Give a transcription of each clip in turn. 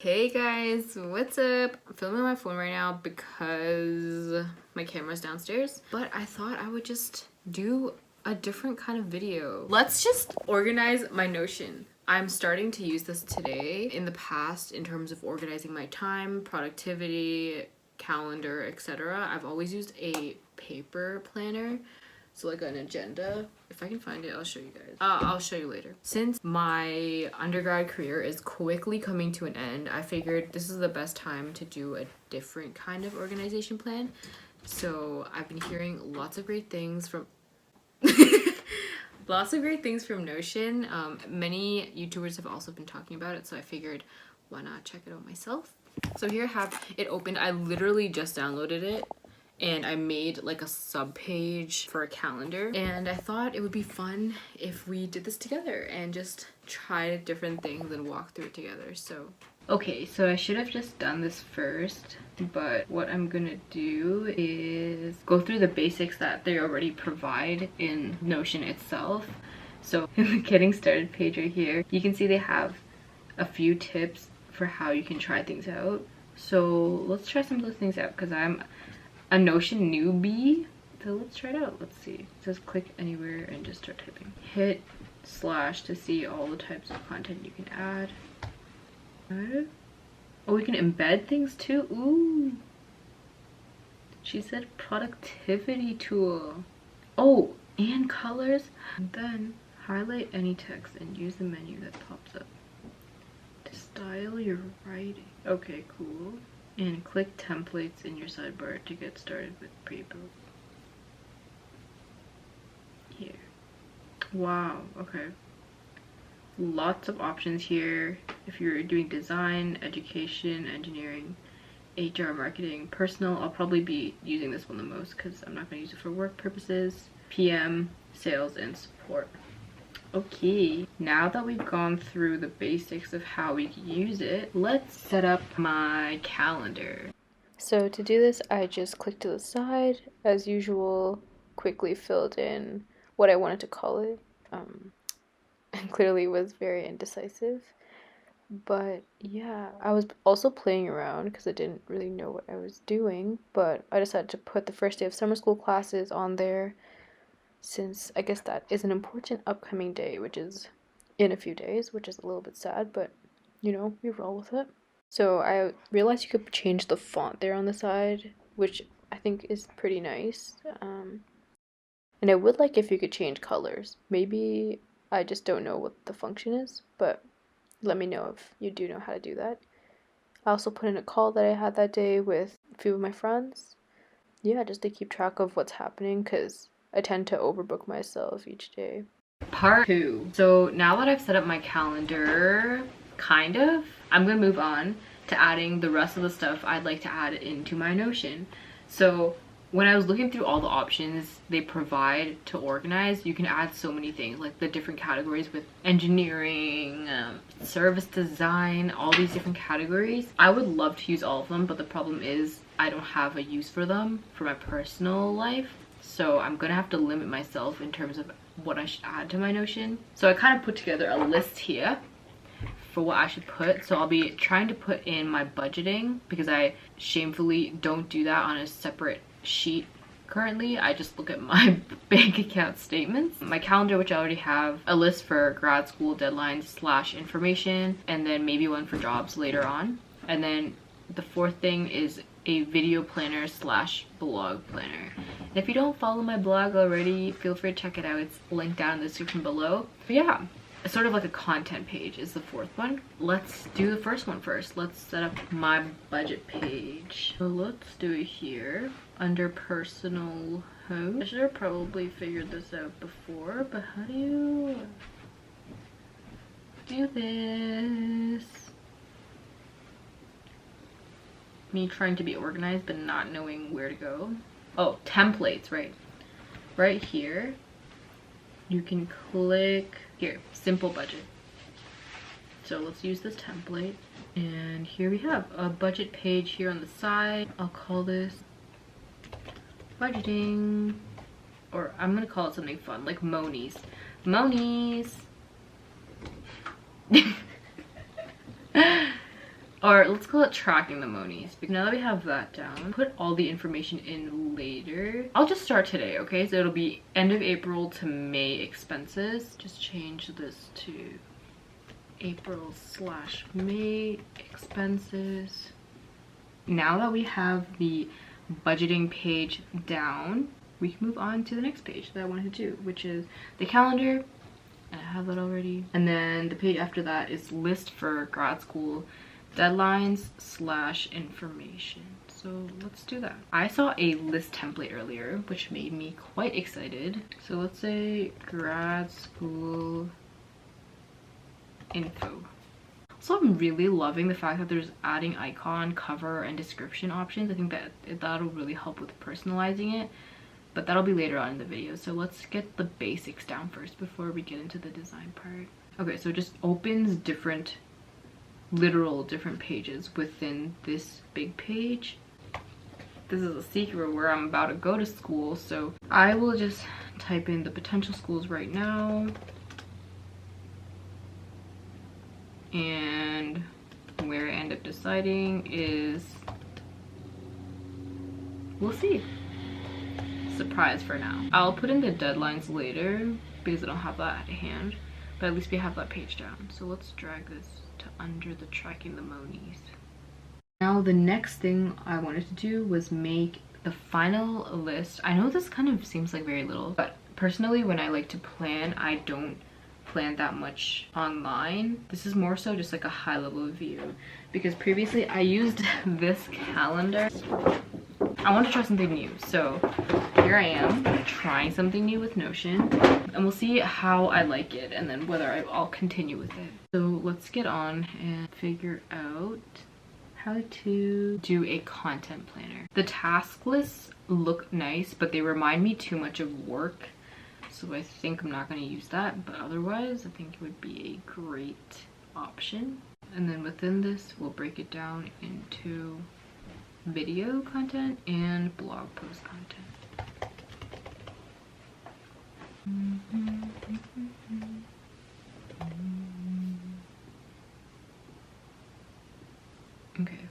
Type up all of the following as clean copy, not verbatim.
Hey guys, what's up? I'm filming on my phone right now because my camera's downstairs, but I thought I would just do a different kind of video. Let's just organize my Notion. I'm starting to use this today. In the past, in terms of organizing my time, productivity, calendar, etc., I've always used a paper planner. So like an agenda. If I can find it, I'll show you guys. I'll show you later. Since my undergrad career is quickly coming to an end, I figured this is the best time to do a different kind of organization plan. So I've been hearing lots of great things from Notion. Many YouTubers have also been talking about it, so I figured why not check it out myself. So here I have it opened. I literally just downloaded it and I made like a sub page for a calendar, and I thought it would be fun if we did this together and just tried different things and walk through it together. So okay, so I should have just done this first, but what I'm gonna do is go through the basics that they already provide in Notion itself. So in the getting started page right here, you can see they have a few tips for how you can try things out. So let's try some of those things out because I'm a Notion newbie. So let's try it out. Let's see. It says click anywhere and just start typing. Hit / to see all the types of content you can add. Oh, we can embed things too. Ooh. She said productivity tool. Oh, and colors. And then highlight any text and use the menu that pops up to style your writing. Okay, cool. And click templates in your sidebar to get started with pre-build. Here. Wow, okay. Lots of options here if you're doing design, education, engineering, HR, marketing, personal. I'll probably be using this one the most because I'm not going to use it for work purposes. PM, sales, and support. Okay, now that we've gone through the basics of how we can use it, let's set up my calendar. So to do this, I just clicked to the side, as usual, quickly filled in what I wanted to call it, and clearly was very indecisive. But yeah, I was also playing around because I didn't really know what I was doing, but I decided to put the first day of summer school classes on there, since I guess that is an important upcoming day, which is in a few days, which is a little bit sad, but you know, we roll with it. So I realized you could change the font there on the side, which I think is pretty nice. And I would like if you could change colors. Maybe I just don't know what the function is, but let me know if you do know how to do that. I also put in a call that I had that day with a few of my friends. Yeah, just to keep track of what's happening, because I tend to overbook myself each day. Part 2. So now that I've set up my calendar, kind of, I'm gonna move on to adding the rest of the stuff I'd like to add into my Notion. So when I was looking through all the options they provide to organize, you can add so many things, like the different categories with engineering, service design, all these different categories. I would love to use all of them, but the problem is I don't have a use for them for my personal life. So I'm gonna have to limit myself in terms of what I should add to my Notion. So I kind of put together a list here for what I should put. So I'll be trying to put in my budgeting because I shamefully don't do that on a separate sheet currently. I just look at my bank account statements. My calendar, which I already have, a list for grad school deadlines / information, and then maybe one for jobs later on. And then the fourth thing is a video planner / blog planner. And if you don't follow my blog already, feel free to check it out. It's linked down in the description below. But yeah, it's sort of like a content page is the fourth one. Let's do the first one first. Let's set up my budget page. So let's do it here under personal home. I should have probably figured this out before, but how do you do this? Me trying to be organized but not knowing where to go. Oh, templates, right. Right here, you can click here, simple budget. So let's use this template. And here we have a budget page here on the side. I'll call this budgeting, or I'm gonna call it something fun, like Monies. Monies. or let's call it tracking the monies. Because now that we have that down, put all the information in later. I'll just start today, okay? So it'll be end of April to May expenses. Just change this to April/May expenses. Now that we have the budgeting page down, we can move on to the next page that I wanted to do, which is the calendar. I have that already. And then the page after that is list for grad school deadlines/information. So let's do that. I saw a list template earlier, which made me quite excited. So let's say grad school info. So I'm really loving the fact that there's adding icon, cover, and description options. I think that that'll really help with personalizing it, but that'll be later on in the video. So let's get the basics down first before we get into the design part. Okay, so it just opens different pages within this big page. This is a secret where I'm about to go to school, so I will just type in the potential schools right now. And where I end up deciding is, we'll see. Surprise for now. I'll put in the deadlines later because I don't have that at hand, but at least we have that page down. So let's drag this to under the tracking the monies. Now the next thing I wanted to do was make the final list. I know this kind of seems like very little, but personally when I like to plan, I don't plan that much online. This is more so just like a high level view because previously I used this calendar. I want to try something new, so here I am trying something new with Notion, and we'll see how I like it and then whether I'll continue with it. So let's get on and figure out how to do a content planner. The task lists look nice, but they remind me too much of work. So I think I'm not going to use that, but otherwise I think it would be a great option. And then within this, we'll break it down into video content and blog post content. Okay,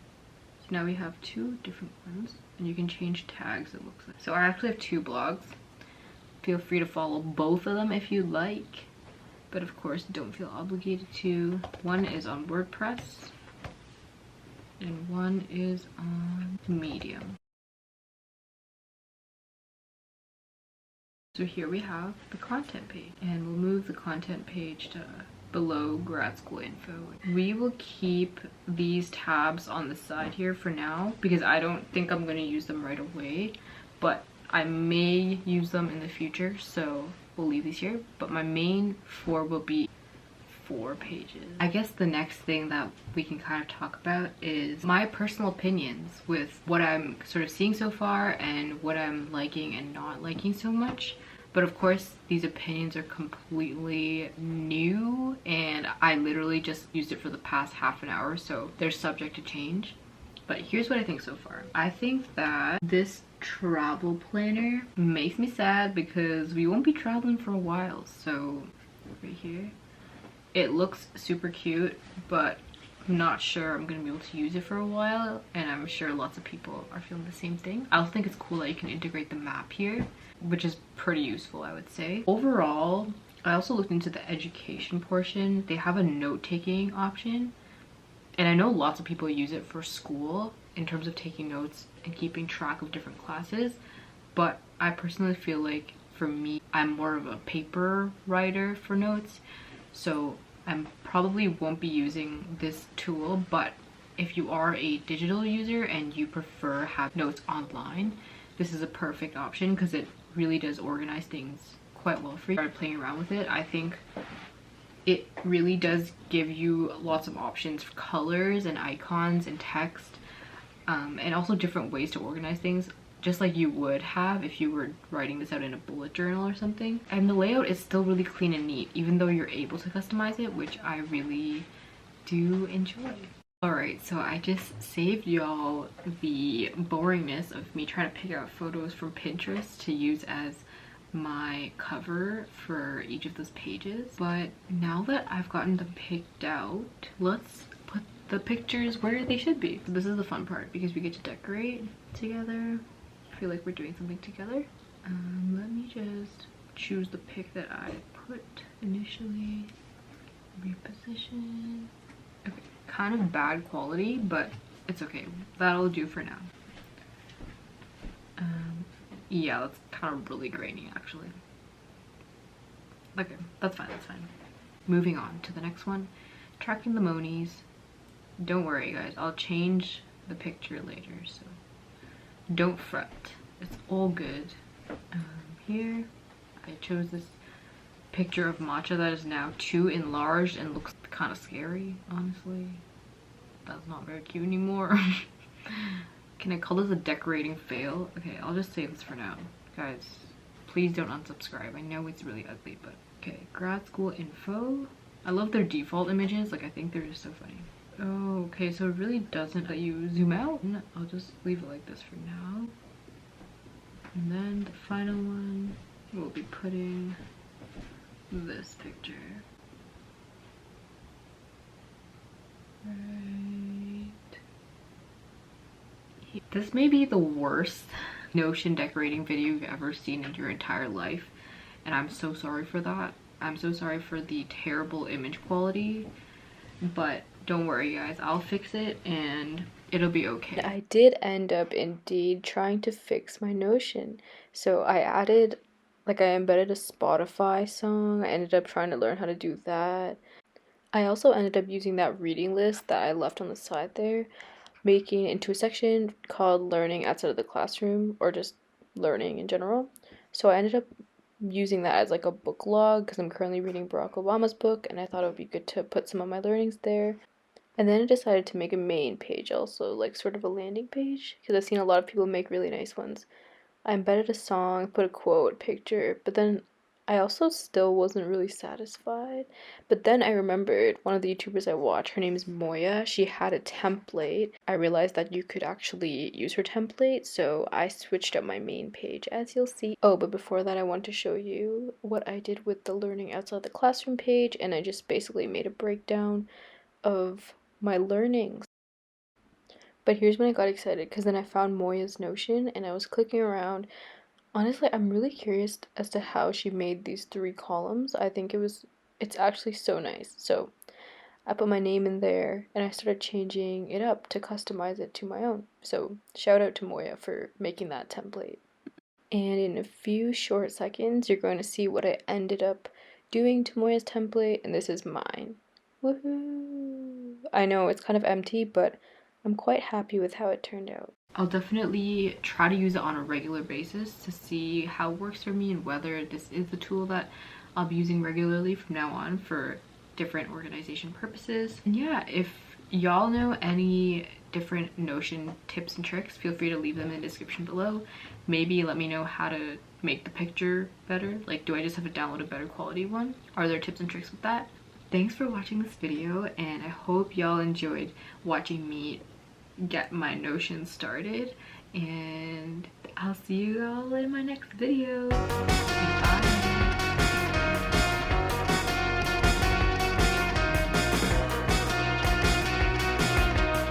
so now we have two different ones, and you can change tags, it looks like. So I actually have two blogs. Feel free to follow both of them if you like, but of course don't feel obligated to. One is on WordPress and one is on Medium. So here we have the content page, and we'll move the content page to below grad school info. We will keep these tabs on the side here for now because I don't think I'm going to use them right away, but I may use them in the future, so we'll leave these here. But my main four will be 4 pages. I guess the next thing that we can kind of talk about is my personal opinions with what I'm sort of seeing so far and what I'm liking and not liking so much. But of course, these opinions are completely new and I literally just used it for the past half an hour, so they're subject to change. But here's what I think so far. I think that this travel planner makes me sad because we won't be traveling for a while. So right here, it looks super cute, but I'm not sure I'm gonna be able to use it for a while, and I'm sure lots of people are feeling the same thing. I also think it's cool that you can integrate the map here, which is pretty useful, I would say. Overall, I also looked into the education portion. They have a note-taking option, and I know lots of people use it for school in terms of taking notes and keeping track of different classes, but I personally feel like for me, I'm more of a paper writer for notes, so I probably won't be using this tool. But if you are a digital user and you prefer have notes online, this is a perfect option because it really does organize things quite well for you. I started playing around with it. I think it really does give you lots of options for colors and icons and text, and also different ways to organize things, just like you would have if you were writing this out in a bullet journal or something. And the layout is still really clean and neat, even though you're able to customize it, which I really do enjoy. Alright, so I just saved y'all the boringness of me trying to pick out photos from Pinterest to use as my cover for each of those pages. But now that I've gotten them picked out, let's put the pictures where they should be. So this is the fun part because we get to decorate together. I feel like we're doing something together. Let me just choose the pic that I put initially. Reposition. Okay, kind of bad quality, but it's okay. That'll do for now. Yeah, that's kind of really grainy actually. Okay, that's fine, that's fine. Moving on to the next one. Tracking the monies. Don't worry guys, I'll change the picture later, so don't fret. It's all good. Here, I chose this picture of matcha that is now too enlarged and looks kind of scary, honestly. That's not very cute anymore. Can I call this a decorating fail? Okay, I'll just save this for now. Guys, please don't unsubscribe. I know it's really ugly, but okay. Grad school info. I love their default images. Like, I think they're just so funny. Oh, okay, so it really doesn't let you zoom out. I'll just leave it like this for now. And then the final one, we'll be putting this picture. Right. This may be the worst Notion decorating video you've ever seen in your entire life, and I'm so sorry for that. I'm so sorry for the terrible image quality, but don't worry guys, I'll fix it and it'll be okay. I did end up indeed trying to fix my Notion. So I added, like, I embedded a Spotify song. I ended up trying to learn how to do that. I also ended up using that reading list that I left on the side there, making it into a section called learning outside of the classroom, or just learning in general. So I ended up using that as like a book log because I'm currently reading Barack Obama's book and I thought it would be good to put some of my learnings there. And then I decided to make a main page also, like sort of a landing page, because I've seen a lot of people make really nice ones. I embedded a song, put a quote, picture, but then I also still wasn't really satisfied. But then I remembered one of the YouTubers I watch, her name is Moya, she had a template. I realized that you could actually use her template, so I switched up my main page, as you'll see. Oh, but before that I want to show you what I did with the learning outside the classroom page, and I just basically made a breakdown of my learnings. But here's when I got excited, because then I found Moya's Notion and I was clicking around. Honestly, I'm really curious as to how she made these 3 columns. I think it's actually so nice. So I put my name in there and I started changing it up to customize it to my own. So shout out to Moya for making that template. And in a few short seconds, you're going to see what I ended up doing to Moya's template, and this is mine. Woohoo! I know it's kind of empty, but I'm quite happy with how it turned out. I'll definitely try to use it on a regular basis to see how it works for me and whether this is the tool that I'll be using regularly from now on for different organization purposes. And yeah, if y'all know any different Notion tips and tricks, feel free to leave them in the description below. Maybe let me know how to make the picture better. Like, do I just have to download a better quality one? Are there tips and tricks with that? Thanks for watching this video, and I hope y'all enjoyed watching me get my Notion started, and I'll see you all in my next video.